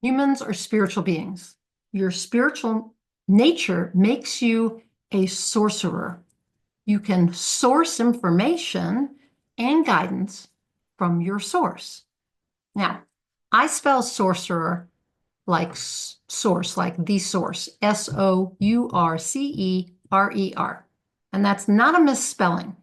Humans are spiritual beings. Your spiritual nature makes you a sorcerer. You can source information and guidance from your source. Now, I spell sorcerer like source, like the source, Sourcerer. And that's not a misspelling.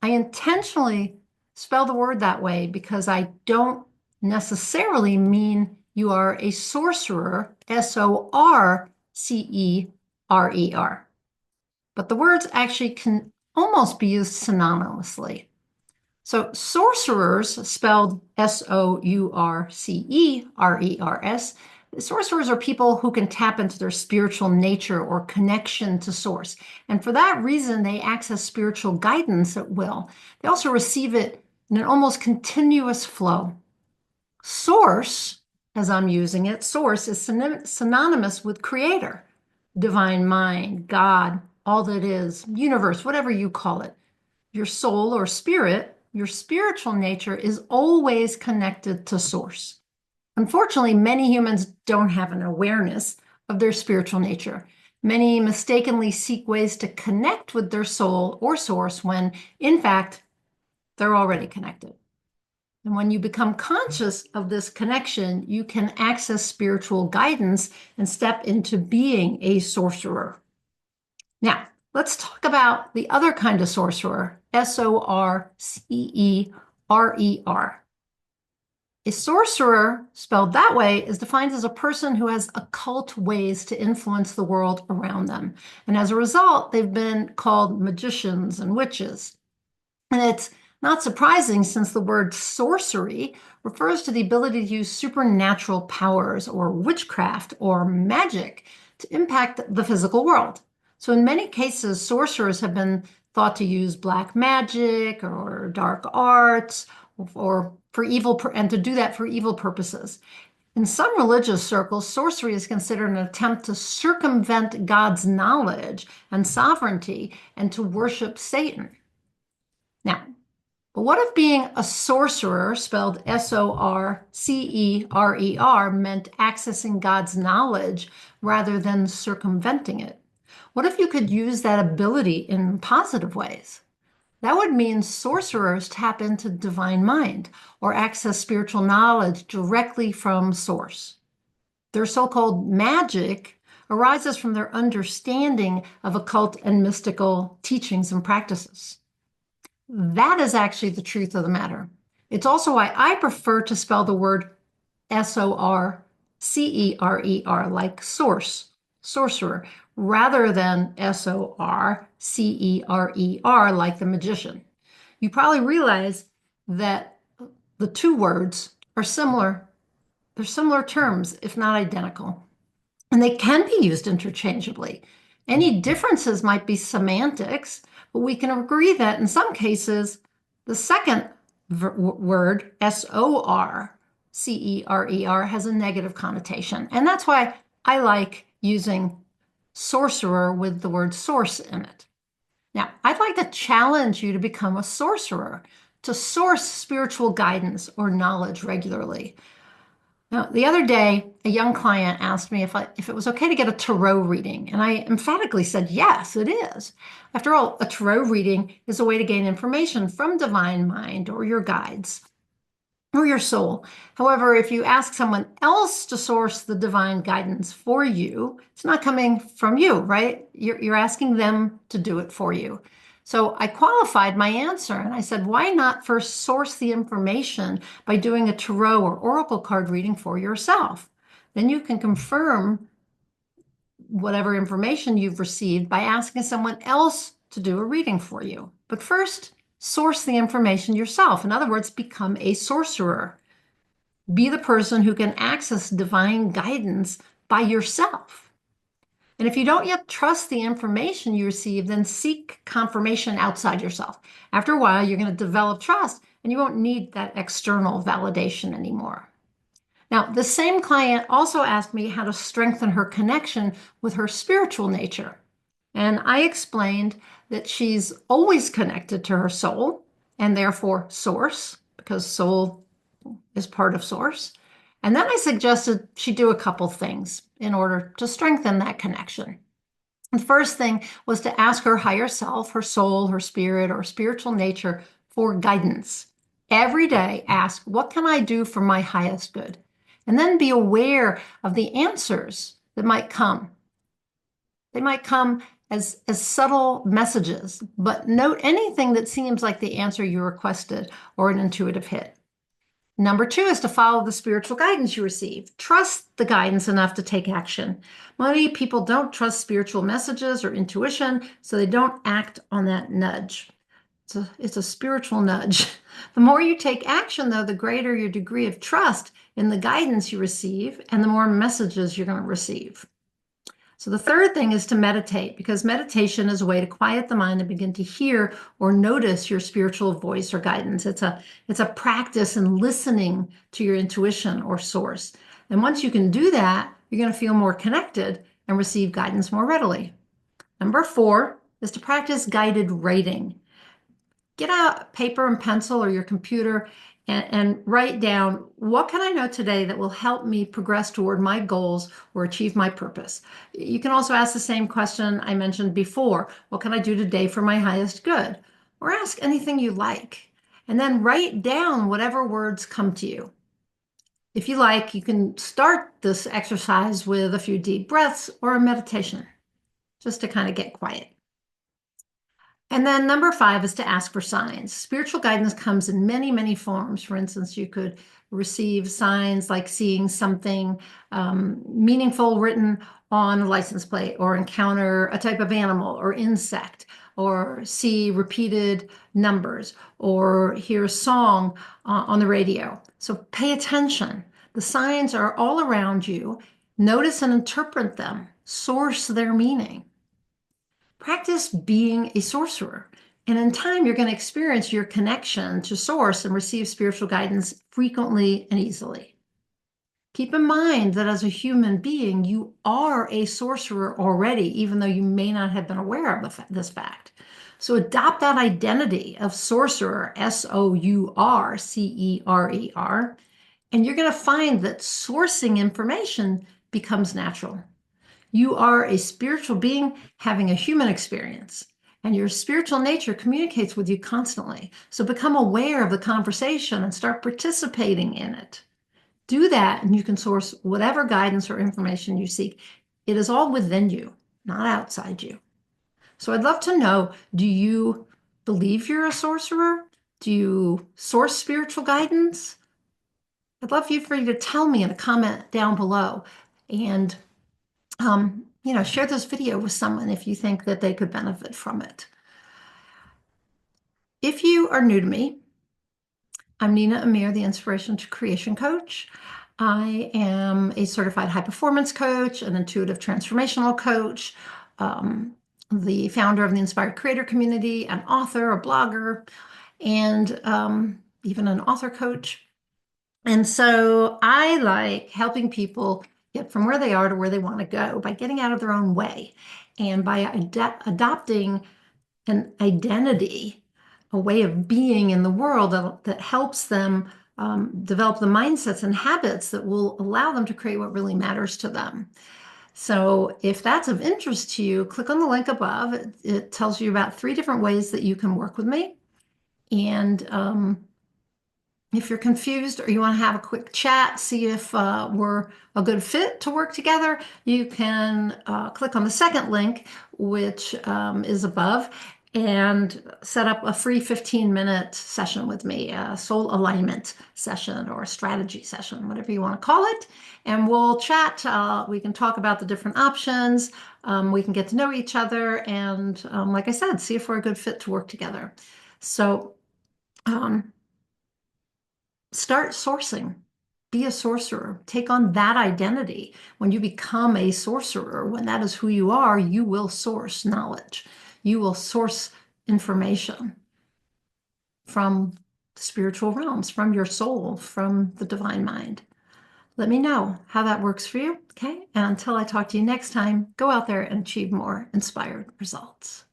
I intentionally spell the word that way because I don't necessarily mean you are a sorcerer, Sorcerer. But the words actually can almost be used synonymously. So sorcerers, spelled Sourcerers, sorcerers are people who can tap into their spiritual nature or connection to source. And for that reason, they access spiritual guidance at will. They also receive it in an almost continuous flow. Source, as I'm using it, source is synonymous with creator, divine mind, God, all that is, universe, whatever you call it. Your soul or spirit, your spiritual nature is always connected to source. Unfortunately, many humans don't have an awareness of their spiritual nature. Many mistakenly seek ways to connect with their soul or source when, in fact, they're already connected. And when you become conscious of this connection, you can access spiritual guidance and step into being a sorcerer. Now, let's talk about the other kind of sorcerer, Sorcerer. A sorcerer, spelled that way, is defined as a person who has occult ways to influence the world around them. And as a result, they've been called magicians and witches. And it's not surprising since the word sorcery refers to the ability to use supernatural powers or witchcraft or magic to impact the physical world. So in many cases, sorcerers have been thought to use black magic or dark arts or for evil, and to do that for evil purposes. In some religious circles, sorcery is considered an attempt to circumvent God's knowledge and sovereignty and to worship Satan. Now, but what if being a sorcerer, spelled Sorcerer, meant accessing God's knowledge rather than circumventing it? What if you could use that ability in positive ways? That would mean sorcerers tap into divine mind or access spiritual knowledge directly from source. Their so-called magic arises from their understanding of occult and mystical teachings and practices. That is actually the truth of the matter. It's also why I prefer to spell the word Sorcerer, like source, sorcerer, rather than Sorcerer, like the magician. You probably realize that the two words are similar. They're similar terms, if not identical, and they can be used interchangeably. Any differences might be semantics, but we can agree that in some cases, the second word, Sorcerer, has a negative connotation. And that's why I like using sorcerer with the word source in it. Now, I'd like to challenge you to become a sorcerer, to source spiritual guidance or knowledge regularly. Now, the other day, a young client asked me if it was okay to get a tarot reading, and I emphatically said, yes, it is. After all, a tarot reading is a way to gain information from divine mind or your guides or your soul. However, if you ask someone else to source the divine guidance for you, it's not coming from you, right? You're asking them to do it for you. So I qualified my answer and I said, why not first source the information by doing a tarot or oracle card reading for yourself? Then you can confirm whatever information you've received by asking someone else to do a reading for you. But first, source the information yourself. In other words, become a sorcerer. Be the person who can access divine guidance by yourself. And if you don't yet trust the information you receive, then seek confirmation outside yourself. After a while, you're going to develop trust and you won't need that external validation anymore. Now, the same client also asked me how to strengthen her connection with her spiritual nature. And I explained that she's always connected to her soul and therefore source, because soul is part of source. And then I suggested she do a couple things in order to strengthen that connection. The first thing was to ask her higher self, her soul, her spirit, or spiritual nature for guidance. Every day, ask, what can I do for my highest good? And then be aware of the answers that might come. They might come as subtle messages, but note anything that seems like the answer you requested or an intuitive hit. Number two is to follow the spiritual guidance you receive. Trust the guidance enough to take action. Many people don't trust spiritual messages or intuition, so they don't act on that nudge. It's a spiritual nudge. The more you take action, though, the greater your degree of trust in the guidance you receive and the more messages you're going to receive. So the third thing is to meditate, because meditation is a way to quiet the mind and begin to hear or notice your spiritual voice or guidance. It's a practice in listening to your intuition or source. And once you can do that, you're going to feel more connected and receive guidance more readily. Number 4 is to practice guided writing. Get out paper and pencil or your computer and write down, what can I know today that will help me progress toward my goals or achieve my purpose? You can also ask the same question I mentioned before. What can I do today for my highest good? Or ask anything you like. And then write down whatever words come to you. If you like, you can start this exercise with a few deep breaths or a meditation, just to kind of get quiet. And then number 5 is to ask for signs. Spiritual guidance comes in many, many forms. For instance, you could receive signs like seeing something meaningful written on a license plate, or encounter a type of animal or insect, or see repeated numbers, or hear a song on the radio. So pay attention. The signs are all around you. Notice and interpret them. Source their meaning. Practice being a sorcerer. And in time, you're going to experience your connection to source and receive spiritual guidance frequently and easily. Keep in mind that as a human being, you are a sorcerer already, even though you may not have been aware of this fact. So adopt that identity of sorcerer, Sourcerer, and you're going to find that sourcing information becomes natural. You are a spiritual being having a human experience, and your spiritual nature communicates with you constantly. So become aware of the conversation and start participating in it. Do that, and you can source whatever guidance or information you seek. It is all within you, not outside you. So I'd love to know, do you believe you're a sorcerer? Do you source spiritual guidance? I'd love for you to tell me in a comment down below. And share this video with someone if you think that they could benefit from it. If you are new to me, I'm Nina Amir, the Inspiration to Creation Coach. I am a certified high performance coach, an intuitive transformational coach, the founder of the Inspired Creator Community, an author, a blogger, and even an author coach. And so I like helping people get from where they are to where they want to go by getting out of their own way and by adopting an identity, a way of being in the world that helps them develop the mindsets and habits that will allow them to create what really matters to them. So if that's of interest to you, click on the link above. It tells you about 3 different ways that you can work with me. And if you're confused or you want to have a quick chat, see if we're a good fit to work together, you can click on the second link, which is above, and set up a free 15-minute session with me, a soul alignment session or a strategy session, whatever you want to call it. And we'll chat. We can talk about the different options. We can get to know each other. And like I said, see if we're a good fit to work together. So, start sourcing. Be a sorcerer. Take on that identity. When you become a sorcerer, when that is who you are, you will source knowledge. You will source information from the spiritual realms, from your soul, from the divine mind. Let me know how that works for you, okay? And until I talk to you next time, go out there and achieve more inspired results.